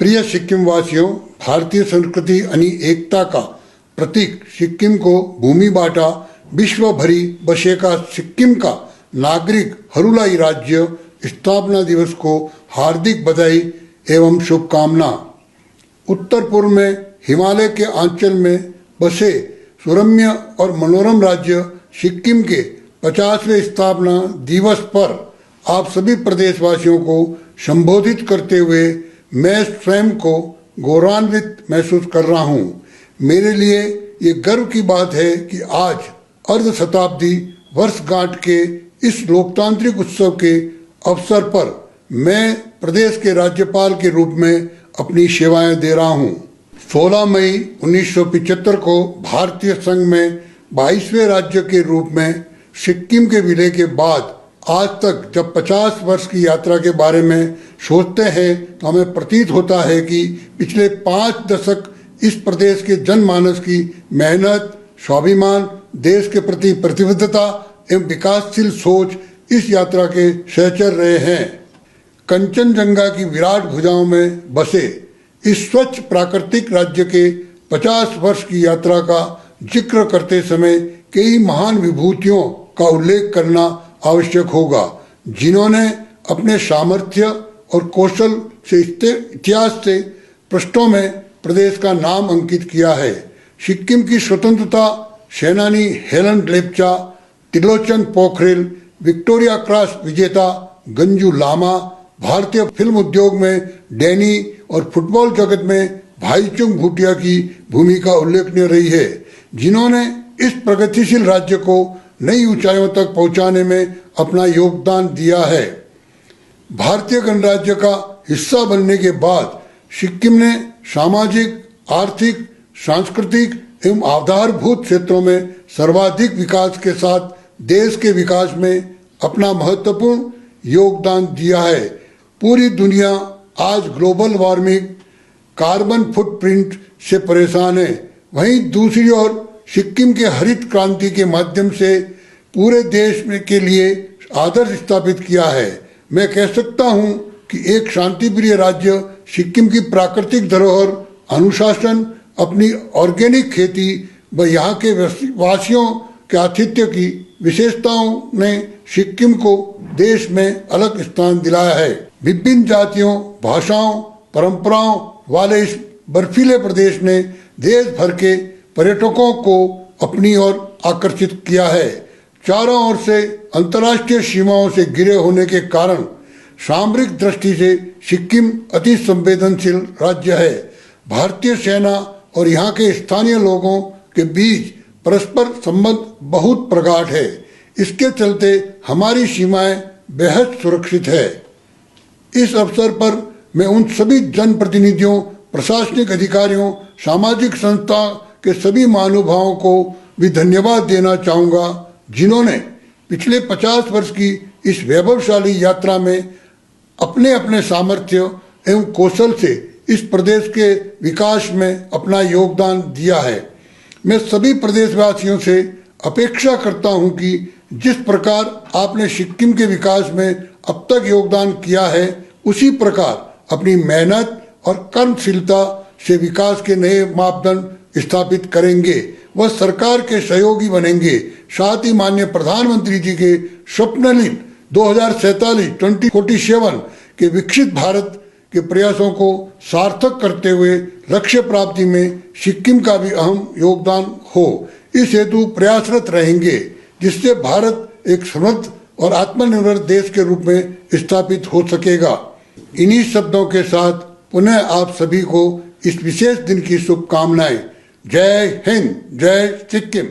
प्रिय सिक्किम वासियों, भारतीय संस्कृति अनि एकता का प्रतीक सिक्किम को भूमि बाटा विश्व भरी बसेका सिक्किम का नागरिक हरूलाई राज्य स्थापना दिवस को हार्दिक बधाई एवं शुभकामना। उत्तर पूर्व में हिमालय के आंचल में बसे सुरम्य और मनोरम राज्य सिक्किम के 50वें स्थापना दिवस पर आप सभी प्रदेशवासियों को संबोधित करते हुए मैं स्वयं को गौरवान्वित महसूस कर रहा हूं। मेरे लिए ये गर्व की बात है कि आज अर्ध शताब्दी वर्षगांठ के इस लोकतांत्रिक उत्सव के अवसर पर मैं प्रदेश के राज्यपाल के रूप में अपनी सेवाएं दे रहा हूं। 16 मई 1975 को भारतीय संघ में 22वें राज्य के रूप में सिक्किम के विलय के बाद आज तक जब 50 वर्ष की यात्रा के बारे में सोचते हैं तो हमें प्रतीत होता है कि पिछले 5 दशक इस प्रदेश के जनमानस की मेहनत, स्वाभिमान, देश के प्रति प्रतिबद्धता एवं विकासशील सोच इस यात्रा के सहचर रहे हैं। कंचनजंगा की विराट भुजाओं में बसे इस स्वच्छ प्राकृतिक राज्य के 50 वर्ष की यात्रा का जिक्र करते समय कई महान विभूतियों का उल्लेख करना आवश्यक होगा, जिन्होंने अपने सामर्थ्य और कौशल से इतिहास से पृष्ठों में प्रदेश का नाम अंकित किया है। सिक्किम की स्वतंत्रता सेनानी Helen Lepcha, Trilochan Pokhrel, Victoria Cross विजेता गंजू लामा, भारतीय फिल्म उद्योग में डैनी और फुटबॉल जगत में भाईचुंग भूटिया की भूमिका उल्लेखनीय रही है, जिन्होंने इस प्रगतिशील राज्य को नई ऊंचाइयों तक पहुंचाने में अपना योगदान दिया है। भारतीय गणराज्य का हिस्सा बनने के बाद सिक्किम ने सामाजिक, आर्थिक, सांस्कृतिक एवं आधारभूत क्षेत्रों में सर्वाधिक विकास के साथ देश के विकास में अपना महत्वपूर्ण योगदान दिया है। पूरी दुनिया आज ग्लोबल वार्मिंग, कार्बन फुटप्रिंट से परेशान है। वहीं दूसरी ओर सिक्किम के हरित क्रांति के माध्यम से पूरे देश में के लिए आदर्श स्थापित किया है। मैं कह सकता हूं कि एक शांतिप्रिय राज्य सिक्किम की प्राकृतिक धरोहर, अनुशासन, अपनी ऑर्गेनिक खेती व यहाँ के वासियों के आतिथ्य की विशेषताओं ने सिक्किम को देश में अलग स्थान दिलाया है। विभिन्न जातियों, भाषाओं, परंपराओं वाले इस बर्फीले प्रदेश ने देश भर के पर्यटकों को अपनी ओर आकर्षित किया है। चारों ओर से अंतर्राष्ट्रीय सीमाओं से घिरे होने के कारण सामरिक दृष्टि से सिक्किम अति संवेदनशील राज्य है। भारतीय सेना और यहाँ के स्थानीय लोगों के बीच परस्पर संबंध बहुत प्रगाढ़ है। इसके चलते हमारी सीमाएं बेहद सुरक्षित है। इस अवसर पर मैं उन सभी जनप्रतिनिधियों, प्रशासनिक अधिकारियों, सामाजिक संस्था के सभी महानुभावों को भी धन्यवाद देना चाहूँगा, जिन्होंने पिछले 50 वर्ष की इस वैभवशाली यात्रा में अपने अपने सामर्थ्य एवं कौशल से इस प्रदेश के विकास में अपना योगदान दिया है। मैं सभी प्रदेशवासियों से अपेक्षा करता हूं कि जिस प्रकार आपने सिक्किम के विकास में अब तक योगदान किया है, उसी प्रकार अपनी मेहनत और कर्मशीलता से विकास के नए मापदंड स्थापित करेंगे व सरकार के सहयोगी बनेंगे। साथ ही माननीय प्रधानमंत्री जी के स्वप्नलित 2047 के विकसित भारत के प्रयासों को सार्थक करते हुए लक्ष्य प्राप्ति में सिक्किम का भी अहम योगदान हो, इस हेतु प्रयासरत रहेंगे, जिससे भारत एक समृद्ध और आत्मनिर्भर देश के रूप में स्थापित हो सकेगा। इन्हीं शब्दों के साथ पुनः आप सभी को इस विशेष दिन की शुभकामनाएं। जय हिंद, जय सिक्किम।